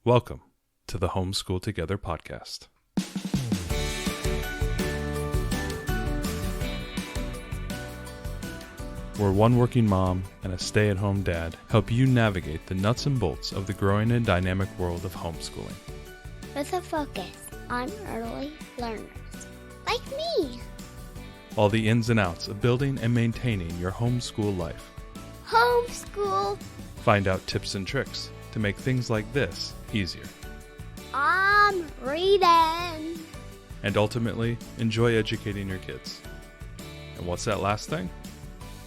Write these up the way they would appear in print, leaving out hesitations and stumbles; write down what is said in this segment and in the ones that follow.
Welcome to the Homeschool Together podcast. Where one working mom and a stay-at-home dad help you navigate the nuts and bolts of the growing and dynamic world of homeschooling. With a focus on early learners, like me. All the ins and outs of building and maintaining your homeschool life. Homeschool. Find out tips and tricks to make things like this easier. I'm reading. And ultimately, enjoy educating your kids. And what's that last thing?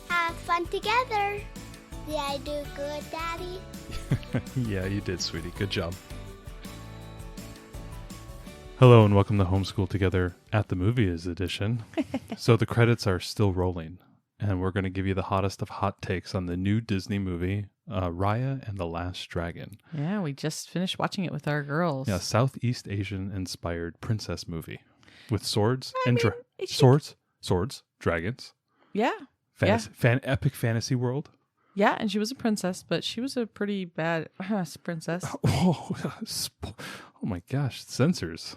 Have fun together. Did I do good, Daddy? Yeah, you did, sweetie. Good job. Hello and welcome to Homeschool Together at the Movies edition. So the credits are still rolling, and we're going to give you the hottest of hot takes on the new Disney movie, Raya and the Last Dragon. Yeah, we just finished watching it with our girls. Yeah, Southeast Asian inspired princess movie with swords and swords, dragons. Yeah. Epic fantasy world. Yeah, and she was a princess, but she was a pretty bad princess. Oh my gosh, censors.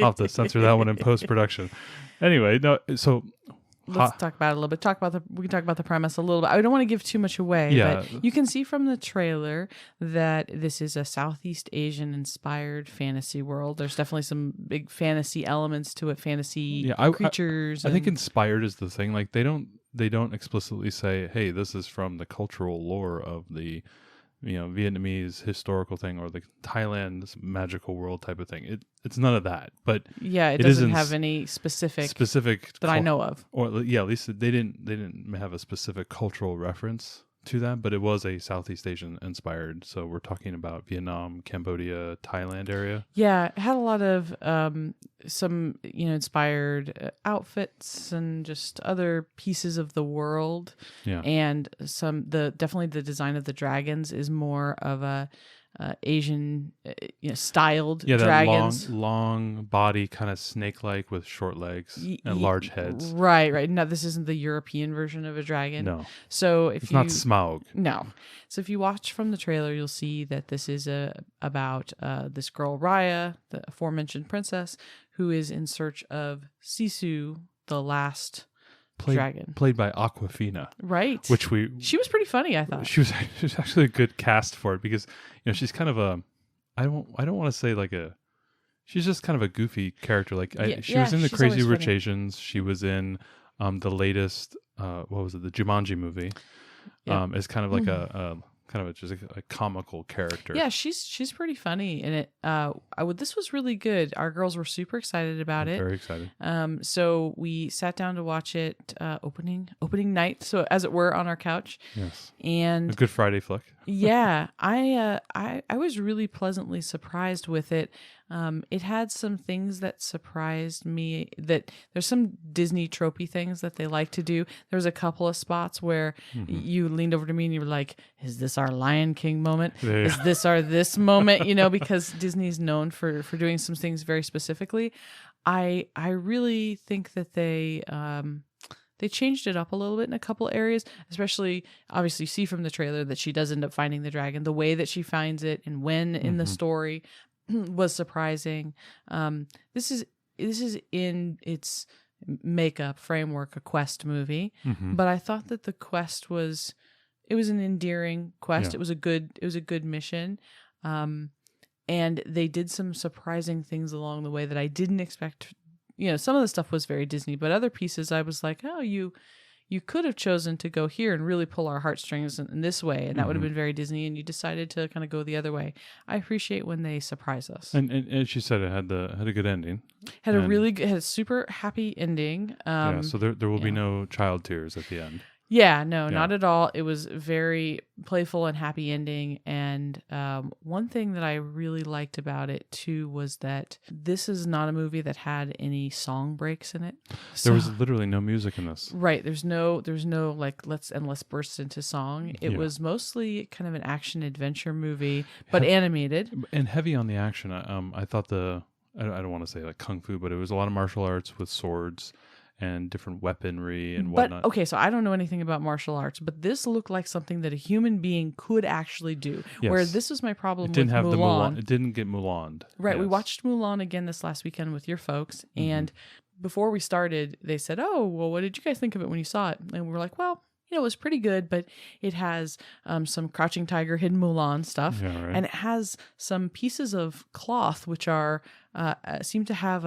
I'll have to censor that one in post-production. Anyway, no, so... Let's talk about it a little bit. We can talk about the premise a little bit. I don't want to give too much away, but you can see from the trailer that this is a Southeast Asian inspired fantasy world. There's definitely some big fantasy elements to it, creatures. I think inspired is the thing. Like they don't explicitly say, "Hey, this is from the cultural lore of the, Vietnamese historical thing or the Thailand magical world type of thing." It's none of that. But yeah, it doesn't have any specific that I know of. Or yeah, at least they didn't have a specific cultural reference to that. But it was a Southeast Asian inspired. So we're talking about Vietnam, Cambodia, Thailand area. Yeah, it had a lot of some inspired outfits and just other pieces of the world. Yeah, and definitely the design of the dragons is more of a Asian styled dragons. That long body, kind of snake-like with short legs and large heads. Right. No, this isn't the European version of a dragon. No. So it's not Smaug. No. So if you watch from the trailer, you'll see that this is about this girl Raya, the aforementioned princess, who is in search of Sisu, the last dragon, played by Awkwafina, right? She was pretty funny. I thought she was actually a good cast for it because she's kind of a I don't want to say she's just kind of a goofy character. She was in the Crazy Rich Asians. She was in the latest what was it, the Jumanji movie. Yep. It's kind of like just a comical character. Yeah, she's pretty funny in it. This was really good. Our girls were super excited about it. Very excited. So we sat down to watch it opening night, so as it were, on our couch. Yes. And a Good Friday flick. Yeah, I was really pleasantly surprised with it. It had some things that surprised me. That there's some Disney tropey things that they like to do. There was a couple of spots where you leaned over to me and you were like, "Is this our Lion King moment? Yeah. Is this our this moment?" Because Disney's known for doing some things very specifically. I really think that they changed it up a little bit in a couple areas, especially obviously you see from the trailer that she does end up finding the dragon. The way that she finds it and when in the story was surprising. This is in its makeup framework a quest movie, but I thought that the quest was an endearing quest. Yeah. It was a good mission. And they did some surprising things along the way that I didn't expect. Some of the stuff was very Disney, but other pieces I was like, oh, you could have chosen to go here and really pull our heartstrings in this way, and that would have been very Disney, and you decided to kind of go the other way. I appreciate when they surprise us. And as she said, it had a good ending. Had a super happy ending. So there will be no child tears at the end. Yeah, no, not at all. It was very playful and happy ending. And one thing that I really liked about it too was that this is not a movie that had any song breaks in it. There was literally no music in this. Right. There's no like let's burst into song. It was mostly kind of an action adventure movie, but animated and heavy on the action. I thought I don't want to say like kung fu, but it was a lot of martial arts with swords. and different weaponry and whatnot. But okay, so I don't know anything about martial arts, but this looked like something that a human being could actually do. Yes. Where this was my problem It didn't with have Mulan. the Mulan. It didn't get Mulaned. Right, we Yes. watched Mulan again this last weekend with your folks, and before we started, they said, "Oh, well, what did you guys think of it when you saw it?" And we were like, "Well, it was pretty good, but it has some Crouching Tiger, Hidden Mulan stuff, Yeah, right. and it has some pieces of cloth which are seem to have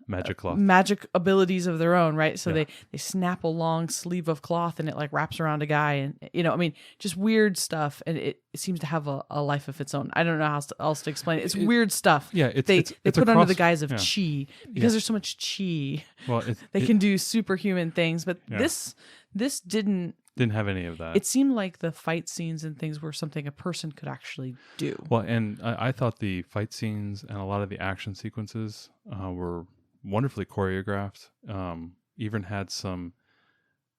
Magic cloth. magic abilities of their own, right? So Yeah. they snap a long sleeve of cloth and it like wraps around a guy, and I mean, just weird stuff, and it seems to have a life of its own. I don't know how else to explain it. It's weird stuff. Yeah, they it's put under the across- guise of yeah. chi because there's so much chi. Well, They can do superhuman things, but Yeah. this didn't. didn't have any of that. It seemed like the fight scenes and things were something a person could actually do. Well, and I thought the fight scenes and a lot of the action sequences were wonderfully choreographed. Even had some,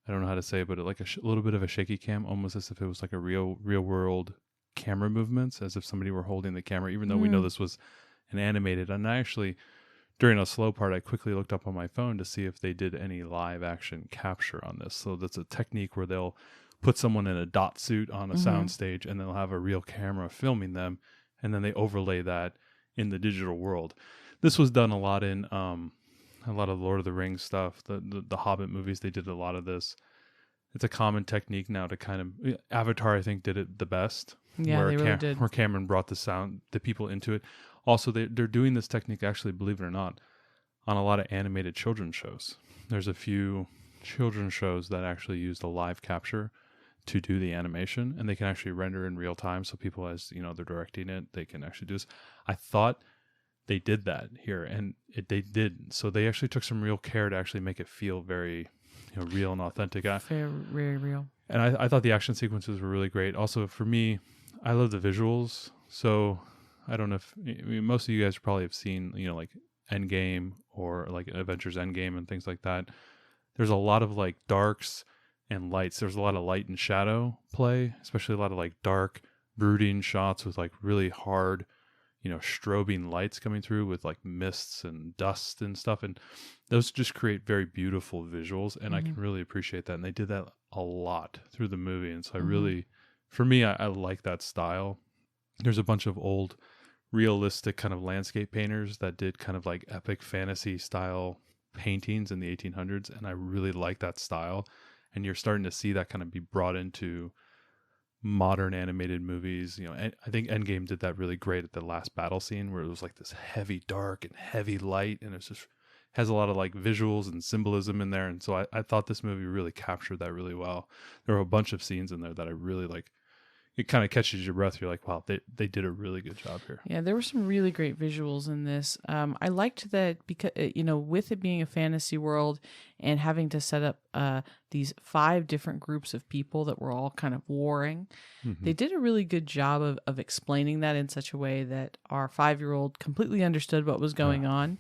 I don't know how to say it, but like a little bit of a shaky cam, almost as if it was like a real world camera movements, as if somebody were holding the camera, even though we know this was an animated. And I actually, during a slow part, I quickly looked up on my phone to see if they did any live action capture on this. So that's a technique where they'll put someone in a dot suit on a sound stage, and they'll have a real camera filming them, and then they overlay that in the digital world. This was done a lot in a lot of Lord of the Rings stuff, the Hobbit movies. They did a lot of this. It's a common technique now to kind of, Avatar I think did it the best. Yeah, they really did. Where Cameron brought the people into it. Also, they're doing this technique, actually, believe it or not, on a lot of animated children's shows. There's a few children's shows that actually use the live capture to do the animation, and they can actually render in real time. So people, as they're directing it, they can actually do this. I thought they did that here, and they did. So they actually took some real care to actually make it feel very real and authentic. Very real. And I thought the action sequences were really great. Also, for me, I love the visuals. So I don't know if most of you guys probably have seen, like Endgame or like Avengers Endgame and things like that. There's a lot of like darks and lights. There's a lot of light and shadow play, especially a lot of like dark, brooding shots with like really hard, strobing lights coming through with like mists and dust and stuff. And those just create very beautiful visuals. And I can really appreciate that. And they did that a lot through the movie. And so I really, for me, I like that style. There's a bunch of old realistic kind of landscape painters that did kind of like epic fantasy style paintings in the 1800s. And I really like that style. And you're starting to see that kind of be brought into modern animated movies. I think Endgame did that really great at the last battle scene where it was like this heavy dark and heavy light, and it's just has a lot of like visuals and symbolism in there. And so I thought this movie really captured that really well. There were a bunch of scenes in there that I really like. It kind of catches your breath. You're like, wow, they did a really good job here. Yeah, there were some really great visuals in this. I liked that because, with it being a fantasy world and having to set up these 5 different groups of people that were all kind of warring, they did a really good job of explaining that in such a way that our 5-year-old completely understood what was going on.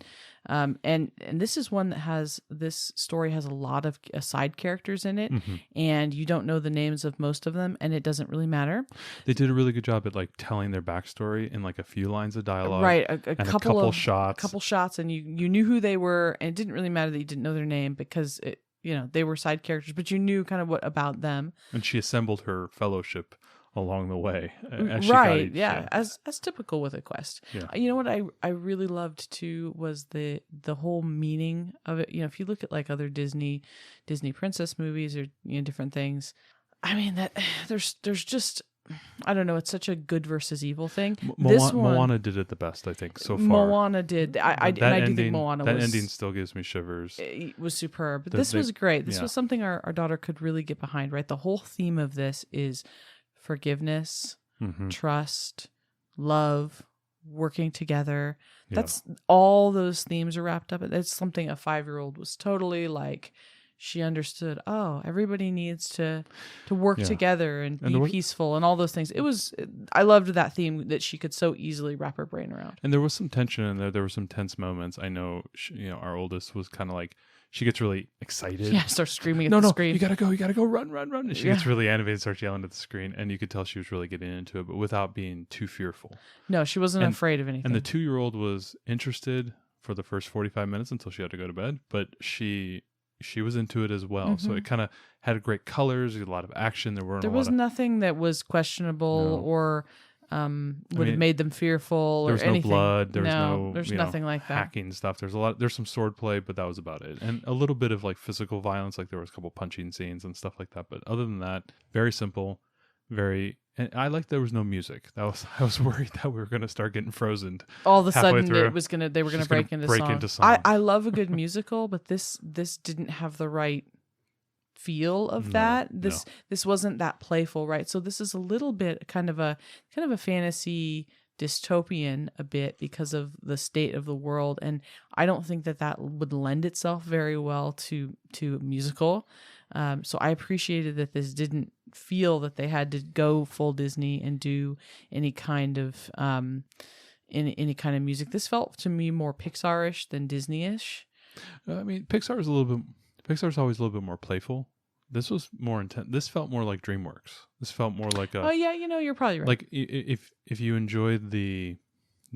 And this is one that this story has a lot of side characters in it, and you don't know the names of most of them, and it doesn't really matter. They did a really good job at like telling their backstory in like a few lines of dialogue, right? A couple shots, and you knew who they were, and it didn't really matter that you didn't know their name because they were side characters, but you knew kind of what about them. And she assembled her fellowship along the way, as as typical with a quest. Yeah. You know what I really loved too was the whole meaning of it. If you look at like other Disney princess movies or different things, I mean that there's just, I don't know, it's such a good versus evil thing. Moana did it the best, I think, so far. Moana did. I do think Moana that ending still gives me shivers. It was superb. But this was great. This was something our daughter could really get behind, right? The whole theme of this is forgiveness, trust, love, working together. Yeah. That's all those themes are wrapped up. It's something a 5-year-old was totally like, she understood, everybody needs to work together and be peaceful and all those things. I loved that theme that she could so easily wrap her brain around. And there was some tension in there. There were some tense moments. I know, our oldest was kind of like, she gets really excited. Yeah, starts screaming at the screen. You gotta go, run. And she gets really animated, starts yelling at the screen. And you could tell she was really getting into it, but without being too fearful. No, she wasn't afraid of anything. And the 2-year-old was interested for the first 45 minutes until she had to go to bed. But she she was into it as well. So it kind of had great colors, a lot of action. There was nothing that was questionable or would have made them fearful or anything. There was no blood. There's nothing like that. Hacking stuff. There's some sword play, but that was about it. And a little bit of like physical violence, like there was a couple punching scenes and stuff like that. But other than that, very simple, and I liked there was no music. I was worried that we were going to start getting frozen. All of a sudden, they were going to break into song. I love a good musical, but this didn't have the right feel of that. This wasn't that playful, right? So this is a little bit kind of a fantasy dystopian a bit because of the state of the world, and I don't think that would lend itself very well to a musical. So I appreciated that this didn't feel that they had to go full Disney and do any kind of any kind of music. This felt to me more Pixar-ish than Disney-ish. I mean, Pixar's always a little bit more playful. This was more intense. This felt more like DreamWorks. This felt more like a. Oh yeah, you're probably right. Like if you enjoyed the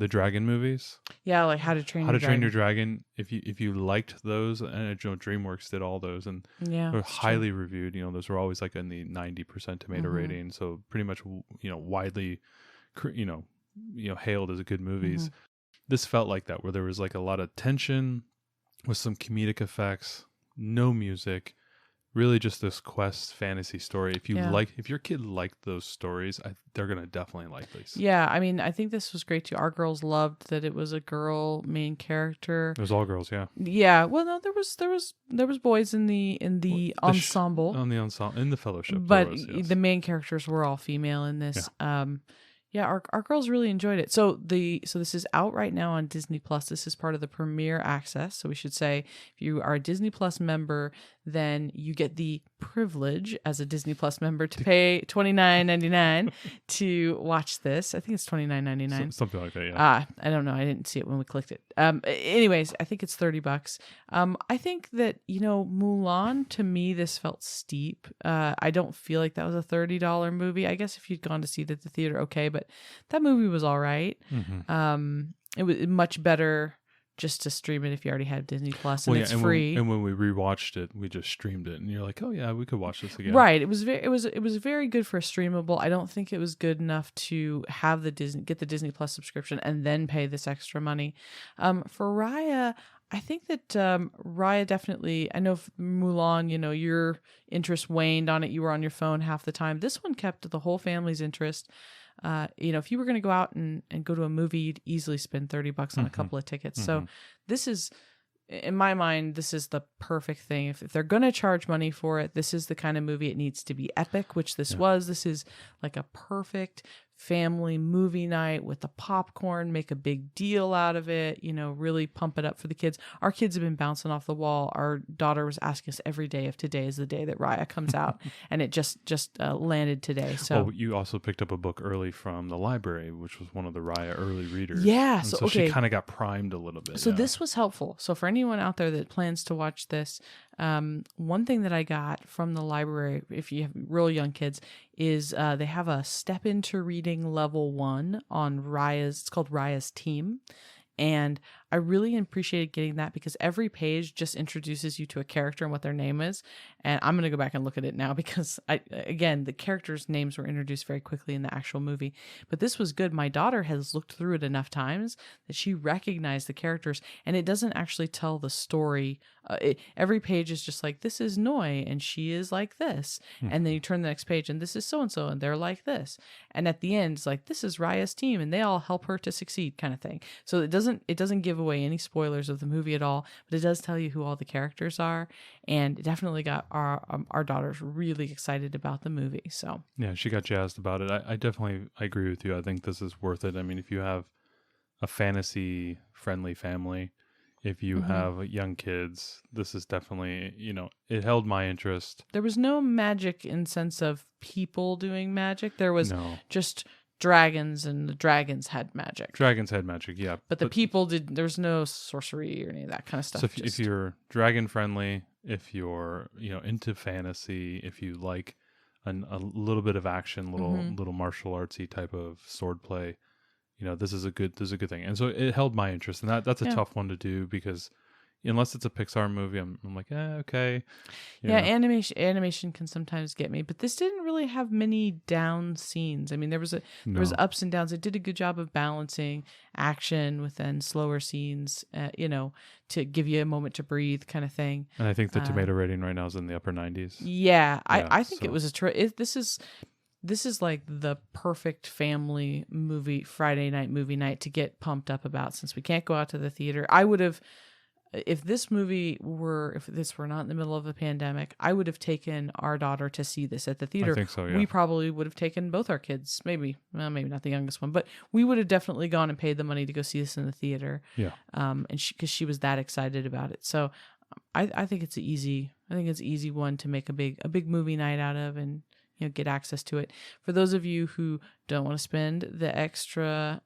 dragon movies, yeah, like How to Train Your Dragon. If you liked those, and DreamWorks did all those, and they're highly reviewed. Those were always like in the 90% tomato rating, so pretty much widely, hailed as good movies. This felt like that, where there was like a lot of tension with some comedic effects, no music. Really just this quest fantasy story. If your kid liked those stories, they're going to definitely like these. Yeah, I mean, I think this was great too. Our girls loved that it was a girl main character. It was all girls, yeah. Yeah, well, no, there was boys in the ensemble. On the ensemble, in the fellowship. But the main characters were all female in this. Yeah. Our girls really enjoyed it. So this is out right now on Disney Plus. This is part of the Premier Access. So we should say if you are a Disney Plus member, then you get the privilege as a Disney Plus member to pay $29.99 to watch this. I think it's $29.99. Something like that, yeah. I don't know. I didn't see it when we clicked it. Anyways, I think it's $30. I think that, Mulan, to me, this felt steep. I don't feel like that was a $30 movie. I guess if you'd gone to see it at the theater, okay, but that movie was all right. It was much better just to stream it if you already have Disney Plus, and it's free. And when we rewatched it, we just streamed it, and you're like, oh yeah, we could watch this again. Right. It was very good for a streamable. I don't think it was good enough to have get the Disney Plus subscription and then pay this extra money. For Raya, I think that Raya definitely. I know Mulan, your interest waned on it. You were on your phone half the time. This one kept the whole family's interest. If you were going to go out and go to a movie, you'd easily spend $30 on a couple of tickets. So this is, in my mind, this is the perfect thing. If they're going to charge money for it, this is the kind of movie it needs to be epic, which this was. This is like a perfect family movie night with the popcorn, make a big deal out of it, really pump it up for the kids. Our kids have been bouncing off the wall. Our daughter was asking us every day if today is the day that Raya comes out, and it just landed today. So you also picked up a book early from the library, which was one of the Raya early readers. Yeah. So she kind of got primed a little bit. So this was helpful. So for anyone out there that plans to watch this, one thing that I got from the library, if you have real young kids, is they have a step into reading level 1 on Raya's. It's called Raya's Team. And I really appreciated getting that because every page just introduces you to a character and what their name is. And I'm going to go back and look at it now because, the characters' names were introduced very quickly in the actual movie. But this was good. My daughter has looked through it enough times that she recognized the characters. And it doesn't actually tell the story. Every page is just like, this is Noi and she is like this. And then you turn the next page and this is so-and-so and they're like this. And at the end, it's like, this is Raya's team and they all help her to succeed kind of thing. So it doesn't give away any spoilers of the movie at all, but it does tell you who all the characters are. And it definitely got our daughters really excited about the movie. So yeah, she got jazzed about it. I agree with you. I think this is worth it. I mean, if you have a fantasy friendly family, if you have young kids, this is definitely, it held my interest. There was no magic in sense of people doing magic. There was just dragons, and the dragons had magic. Yeah. But the people there's no sorcery or any of that kind of stuff. So if you're dragon friendly, if you're, into fantasy, if you like a little bit of action, little martial artsy type of sword play, this is a good thing. And so it held my interest, and that's a tough one to do because, unless it's a Pixar movie, I'm like, okay. Yeah, animation can sometimes get me, but this didn't really have many down scenes. I mean, there was ups and downs. It did a good job of balancing action with then slower scenes, to give you a moment to breathe, kind of thing. And I think the tomato rating right now is in the upper 90s. Yeah, I think it was this is like the perfect family movie, Friday night movie night to get pumped up about, since we can't go out to the theater. I would have, if this were not in the middle of a pandemic, I would have taken our daughter to see this at the theater. I think so, yeah. We probably would have taken both our kids, maybe not the youngest one, but we would have definitely gone and paid the money to go see this in the theater. Yeah. And because she was that excited about it. So I think it's easy one to make a big movie night out of, and get access to it. For those of you who don't want to spend the extra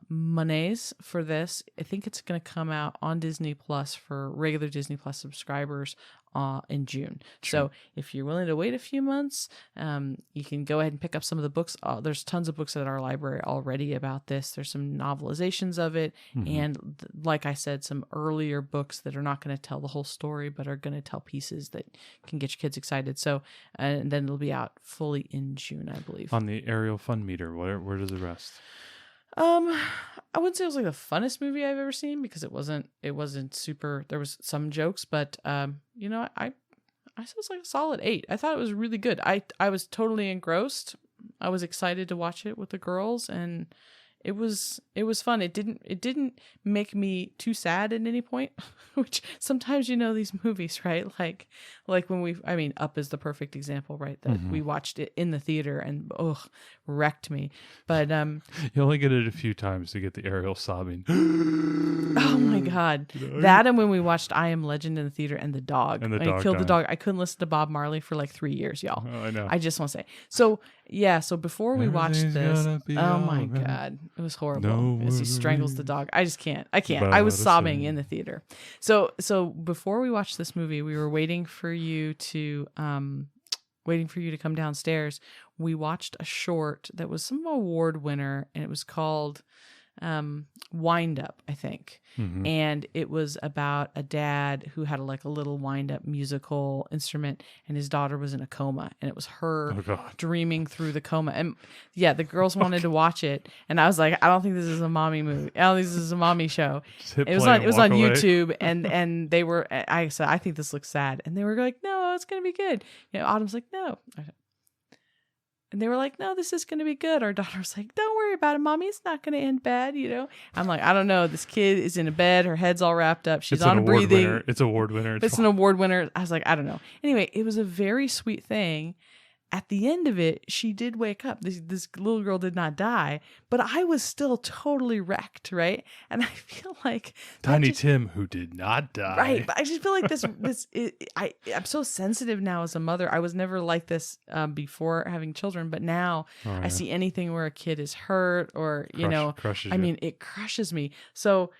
monies for this, I think it's going to come out on Disney Plus for regular Disney Plus subscribers in June. Sure. So if you're willing to wait a few months, you can go ahead and pick up some of the books. There's tons of books at our library already about this. There's some novelizations of it, and like I said, some earlier books that are not going to tell the whole story, but are going to tell pieces that can get your kids excited. So, and then it'll be out fully in June, I believe. On the Ariel Fun Meter, where does it rest? I wouldn't say it was like the funnest movie I've ever seen, because it wasn't super. There was some jokes, but I said it was like a solid 8. I thought it was really good. I was totally engrossed. I was excited to watch it with the girls, and it was fun. It didn't make me too sad at any point, which sometimes these movies, right? Like when Up is the perfect example, right? That we watched it in the theater and wrecked me. But you only get it a few times to get the Ariel sobbing. Oh my God. That, and when we watched I Am Legend in the theater, and the dog. And the when dog he killed died. the dog. I couldn't listen to Bob Marley for like 3 years, y'all. Oh, I know. I just want to say. So before we watched this, oh my right. God, it was horrible. No As he strangles the dog. I can't. I was sobbing in the theater. So before we watched this movie, we were waiting for you to come downstairs. We watched a short that was some award winner, and it was called Wind Up, I think. And it was about a dad who had a little wind up musical instrument, and his daughter was in a coma, and it was her dreaming through the coma. And yeah, the girls wanted to watch it, and I was like, I don't think this is a mommy movie. I don't think this is a mommy show. It was on YouTube, and they were. I said, I think this looks sad, and they were like, no, it's gonna be good. Autumn's like, no. And they were like, no, this is going to be good. Our daughter was like, don't worry about it, Mommy. It's not going to end bad, I'm like, I don't know. This kid is in a bed. Her head's all wrapped up. She's on breathing. It's an award winner. It's an award winner. I was like, I don't know. Anyway, it was a very sweet thing. At the end of it, she did wake up. This little girl did not die, but I was still totally wrecked, right? And I feel like Tiny Tim, who did not die, right? But I just feel like I'm so sensitive now as a mother. I was never like this before having children, but now I see anything where a kid is hurt or crushes it crushes me. So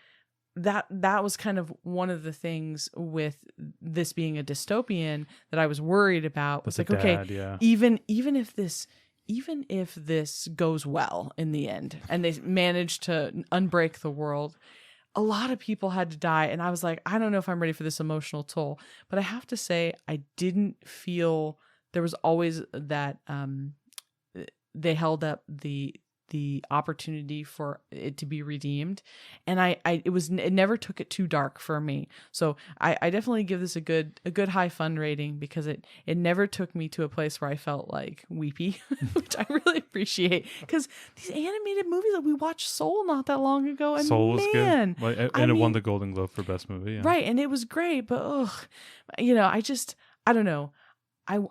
that was kind of one of the things with this being a dystopian that I was worried about. Was like, okay, even if this goes well in the end and they manage to unbreak the world, a lot of people had to die. And I was like, I don't know if I'm ready for this emotional toll. But I have to say, I didn't feel there was always that they held up the opportunity for it to be redeemed, and it never took it too dark for me. So I definitely give this a good high fun rating, because it never took me to a place where I felt like weepy, which I really appreciate, because these animated movies that we watched Soul not that long ago, and Soul was good, and it won the Golden Globe for Best Movie, right? And it was great, but I don't know.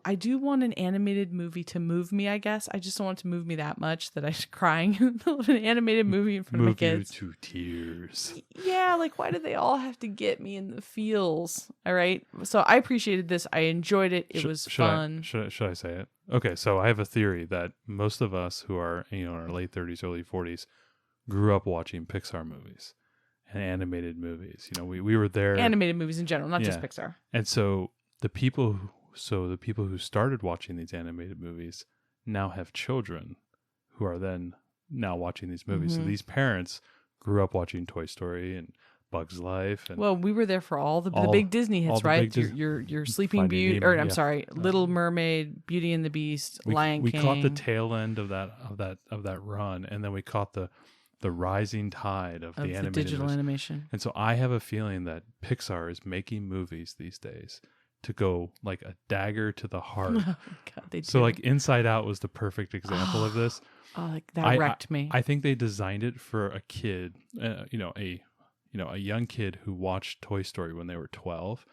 I do want an animated movie to move me, I guess. I just don't want it to move me that much that I'm crying in the middle of an animated movie in front of my kids. Move you to tears. Yeah, why do they all have to get me in the feels? All right. So I appreciated this. I enjoyed it. It was fun. Should I say it? Okay, so I have a theory that most of us who are in our late 30s, early 40s grew up watching Pixar movies and animated movies. We were there. Animated movies in general, not just Pixar. And so the people who started watching these animated movies now have children who are then now watching these movies. So these parents grew up watching Toy Story and Bug's Life. And well, we were there for all the big Disney hits, right? Your Sleeping Beauty, Nemo, or I'm sorry, Little Mermaid, Beauty and the Beast, Lion King. We caught the tail end of that run, and then we caught the rising tide of the animated digital movies. animation. And so I have a feeling that Pixar is making movies these days to go like a dagger to the heart. Oh, God, they do. So like Inside Out was the perfect example of this. Oh, like that wrecked me. I think they designed it for a kid, a young kid who watched Toy Story when they were 12,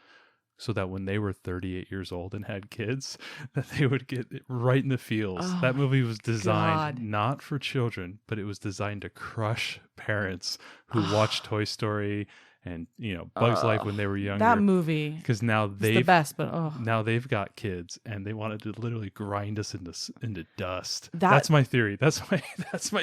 so that when they were 38 years old and had kids, that they would get it right in the feels. Oh, that movie was designed God. not for children, but it was designed to crush parents who watched Toy Story and Bug's Life when they were younger. That movie, because now they've the best, but now they've got kids and they wanted to literally grind us into dust. That's my theory. That's my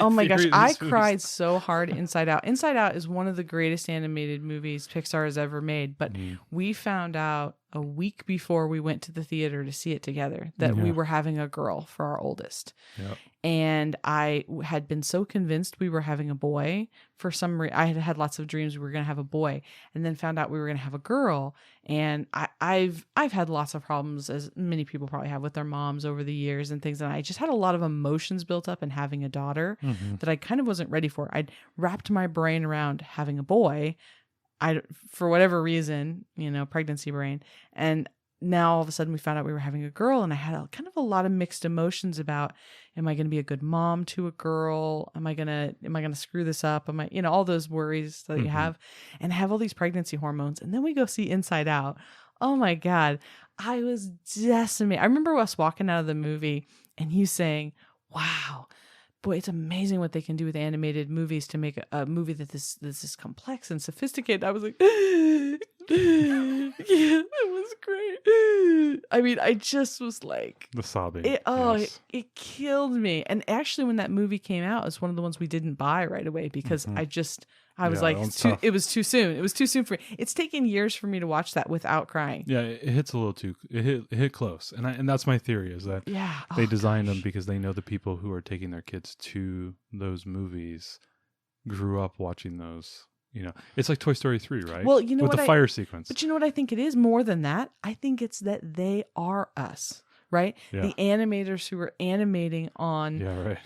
oh my theory gosh, of I these movies. cried so hard. Inside Out. Inside Out is one of the greatest animated movies Pixar has ever made. But we found out a week before we went to the theater to see it together that we were having a girl for our oldest. Yep. And I had been so convinced we were having a boy. For some reason, I had had lots of dreams we were going to have a boy, and then found out we were going to have a girl. And I've had lots of problems, as many people probably have, with their moms over the years and things. And I just had a lot of emotions built up in having a daughter that I kind of wasn't ready for. I'd wrapped my brain around having a boy. For whatever reason, pregnancy brain. And now all of a sudden we found out we were having a girl, and I had a lot of mixed emotions about, am I going to be a good mom to a girl? Am I going to screw this up? Am I, all those worries that you have, and have all these pregnancy hormones. And then we go see Inside Out. Oh my God. I was decimated. I remember us walking out of the movie and you saying, wow, boy, it's amazing what they can do with animated movies to make a movie that's this complex and sophisticated. I was like, yeah, it was great. I mean, I just was like, the sobbing. It killed me. And actually, when that movie came out, it's one of the ones we didn't buy right away because I was like, it was too soon. It was too soon for me. It's taken years for me to watch that without crying. Yeah, it hits a little too. It hit close, and that's my theory is that they designed them because they know the people who are taking their kids to those movies grew up watching those. It's like Toy Story 3, right? Well, with the fire sequence. But you know what I think it is more than that? I think it's that they are us, right? Yeah. The animators who were animating on,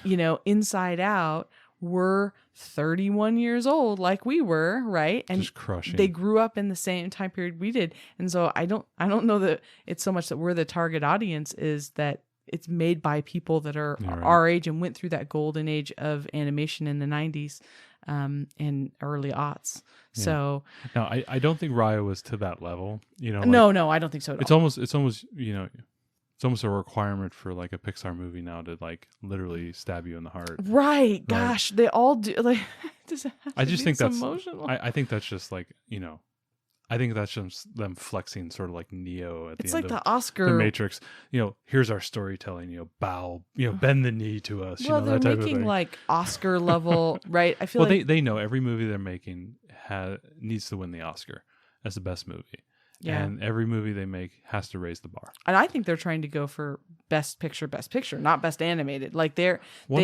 Inside Out were 31 years old like we were, right? And just crushing. They grew up in the same time period we did. And so I don't know that it's so much that we're the target audience, is that it's made by people that are our age and went through that golden age of animation in the 90s and early aughts. Yeah. So no, I don't think Raya was to that level. No, I don't think so at all. It's almost it's almost a requirement for like a Pixar movie now to like literally stab you in the heart. Right. Gosh, they all do. Like, I just think that's emotional. I think that's just like, I think that's just them flexing sort of like Neo at the end like of the Oscar, the Matrix. Here's our storytelling, bow, bend the knee to us. Well, they're that type making of thing. like Oscar level, right? I feel like they know every movie they're making needs to win the Oscar as the best movie. Yeah. And every movie they make has to raise the bar. And I think they're trying to go for best picture, not best animated. Like they pull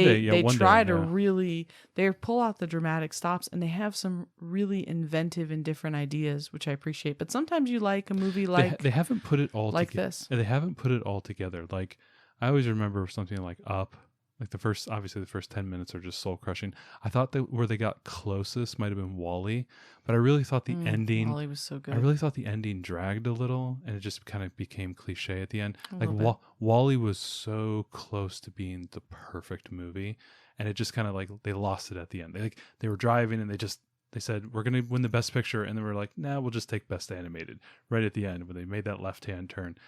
out the dramatic stops, and they have some really inventive and different ideas, which I appreciate. But sometimes you like a movie like they haven't put it all like together. This. They haven't put it all together. Like I always remember something like Up. Like the first 10 minutes are just soul crushing. I thought that where they got closest might have been WALL-E, but I really thought the ending. WALL-E was so good. I really thought the ending dragged a little, and it just kind of became cliche at the end. Like WALL-E was so close to being the perfect movie, and it just kind of like they lost it at the end. They were driving, and they said we're gonna win the best picture, and then we're like, nah, we'll just take best animated right at the end when they made that left hand turn.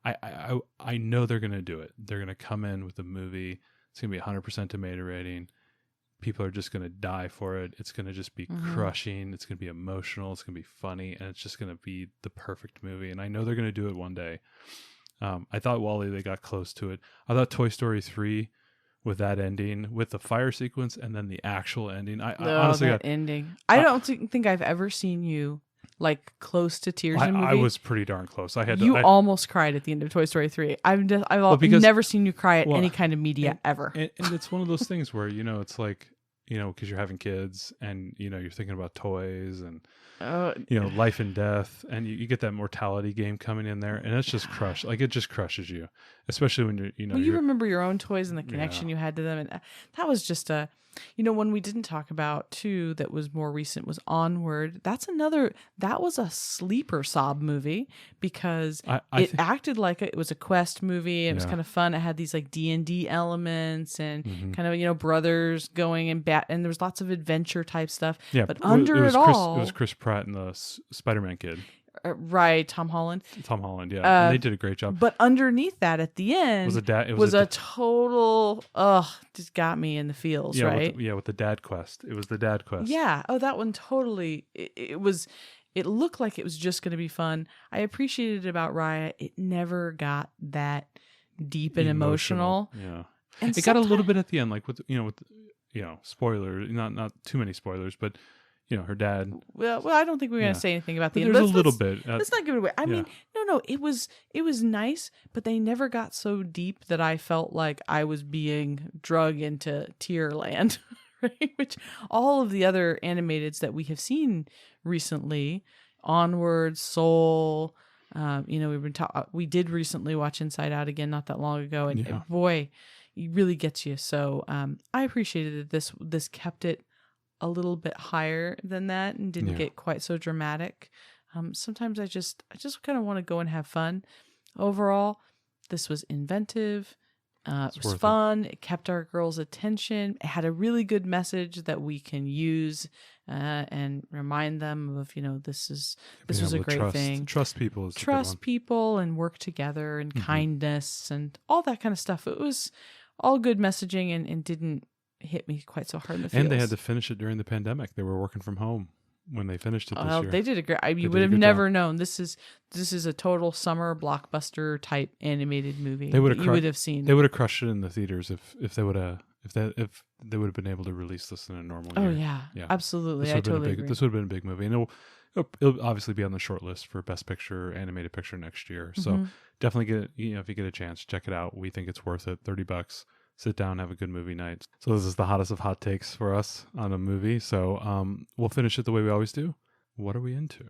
I know they're gonna do it. They're gonna come in with a movie. It's going to be 100% tomato rating. People are just going to die for it. It's going to just be crushing. It's going to be emotional. It's going to be funny. And it's just going to be the perfect movie. And I know they're going to do it one day. I thought WALL-E, they got close to it. I thought Toy Story 3 with that ending, with the fire sequence and then the actual ending. Honestly, ending. I don't think I've ever seen you like close to tears in a movie. I was pretty darn close. You almost cried at the end of Toy Story 3. I've never seen you cry at any kind of media ever. And it's one of those things where, it's like, because you're having kids and, you're thinking about toys and, Oh, life and death, and you get that mortality game coming in there, and it's just crushed. Like, it just crushes you, especially when you're, well, you remember your own toys and the connection you had to them. And that was just one we didn't talk about too, that was more recent, was Onward. That was a sleeper sob movie because it acted like it was a quest movie. And it was kind of fun. It had these like D&D elements and kind of, brothers going and and there was lots of adventure type stuff. Yeah. But under it all, it was Chris Pratt and the Spider-Man kid. Right, Tom Holland, yeah, and they did a great job. But underneath that, at the end, was a total just got me in the feels, right? With the dad quest. It was the dad quest. Yeah. Oh, that one totally. It was. It looked like it was just going to be fun. I appreciated it about Raya. It never got that deep and emotional. Yeah, and it got a little bit at the end, like with spoilers. Not too many spoilers, but. Her dad. Well, I don't think we're going to say anything about the end. There's a little bit. Let's not give it away. I mean, no. It was nice, but they never got so deep that I felt like I was being drug into tear land, right? Which all of the other animateds that we have seen recently, Onward, Soul, we did recently watch Inside Out again not that long ago, and boy, it really gets you. So I appreciated that this kept it a little bit higher than that and didn't get quite so dramatic. Sometimes I just kind of want to go and have fun. Overall, this was inventive. It was fun. It kept our girls' attention. It had a really good message that we can use and remind them of, this was a great thing. Trust people. Trust people and work together and kindness and all that kind of stuff. It was all good messaging and didn't hit me quite so hard in the feels. And they had to finish it during the pandemic. They were working from home when they finished it this year. They did a great. You would have never known. This is a total summer blockbuster type animated movie. You would have seen. They would have crushed it in the theaters if they would have been able to release this in a normal year. Oh yeah, absolutely. I totally agree. This would have been a big movie, and it'll obviously be on the short list for Best Picture Animated Picture next year. So definitely get it. If you get a chance, check it out. We think it's worth it. $30. Sit down, have a good movie night. So this is the hottest of hot takes for us on a movie. So we'll finish it the way we always do. What are we into?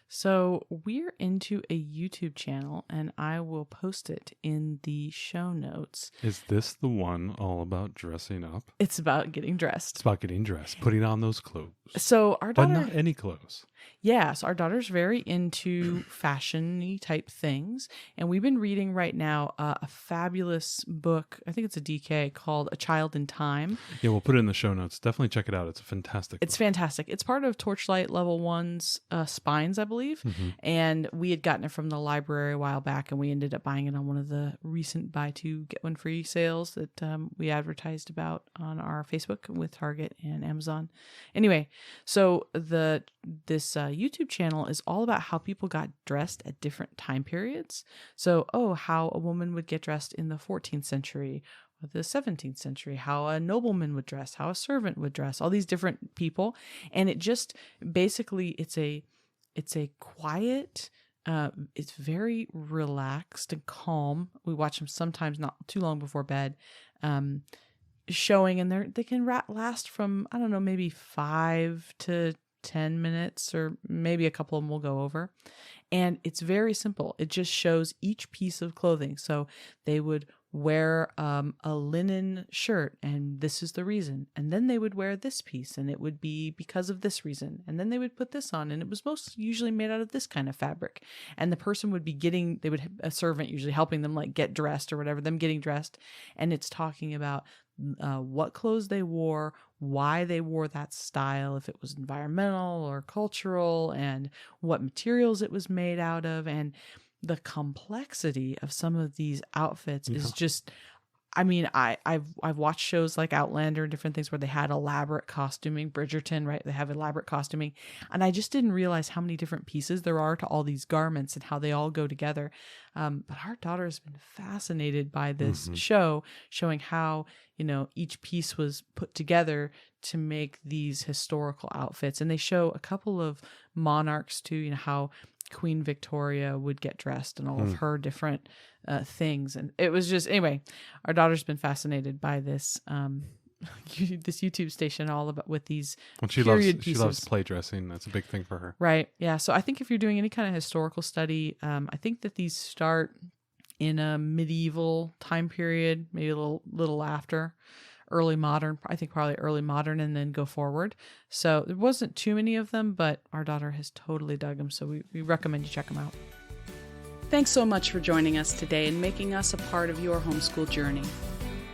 So we're into a YouTube channel, and I will post it in the show notes. Is this the one all about dressing up? It's about getting dressed. It's about getting dressed, putting on those clothes. So our daughter, but not any clothes. Yeah, so our daughter's very into fashion-y type things, and we've been reading right now a fabulous book. I think it's a DK called A Child in Time. Yeah, we'll put it in the show notes. Definitely check it out. It's a fantastic. It's fantastic. It's part of Torchlight Level 1's Spines, I believe, and we had gotten it from the library a while back, and we ended up buying it on one of the recent buy two get one free sales that we advertised about on our Facebook with Target and Amazon. Anyway, so this YouTube channel is all about how people got dressed at different time periods. So, how a woman would get dressed in the 14th century or the 17th century, how a nobleman would dress, how a servant would dress, all these different people. And it just basically, it's a quiet, it's very relaxed and calm. We watch them sometimes not too long before bed, showing, and they can last from, I don't know, maybe 5 to 10 minutes, or maybe a couple of them will go over. And it's very simple. It just shows each piece of clothing. So they would wear a linen shirt, and this is the reason. And then they would wear this piece, and it would be because of this reason. And then they would put this on, and it was most usually made out of this kind of fabric. And the person would be a servant usually helping them like get dressed or whatever, them getting dressed. And it's talking about what clothes they wore, why they wore that style, if it was environmental or cultural, and what materials it was made out of. And the complexity of some of these outfits is just, I mean, I've watched shows like Outlander and different things where they had elaborate costuming. Bridgerton, right? They have elaborate costuming. And I just didn't realize how many different pieces there are to all these garments and how they all go together. But our daughter has been fascinated by this show, showing how, each piece was put together to make these historical outfits. And they show a couple of monarchs too, how Queen Victoria would get dressed and all of her different things. And it was just, anyway, our daughter's been fascinated by this this YouTube station all about with these Well, period pieces. She loves play dressing. That's a big thing for her. Right. Yeah. So I think if you're doing any kind of historical study, I think that these start in a medieval time period, maybe a little after early modern. I think probably early modern, and then go forward. So there wasn't too many of them, but our daughter has totally dug them. So we recommend you check them out. Thanks so much for joining us today and making us a part of your homeschool journey.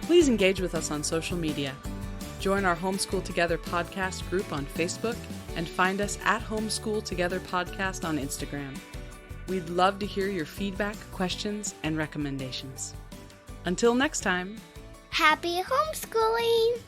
Please engage with us on social media. Join our Homeschool Together podcast group on Facebook and find us at Homeschool Together Podcast on Instagram. We'd love to hear your feedback, questions, and recommendations. Until next time, Happy homeschooling!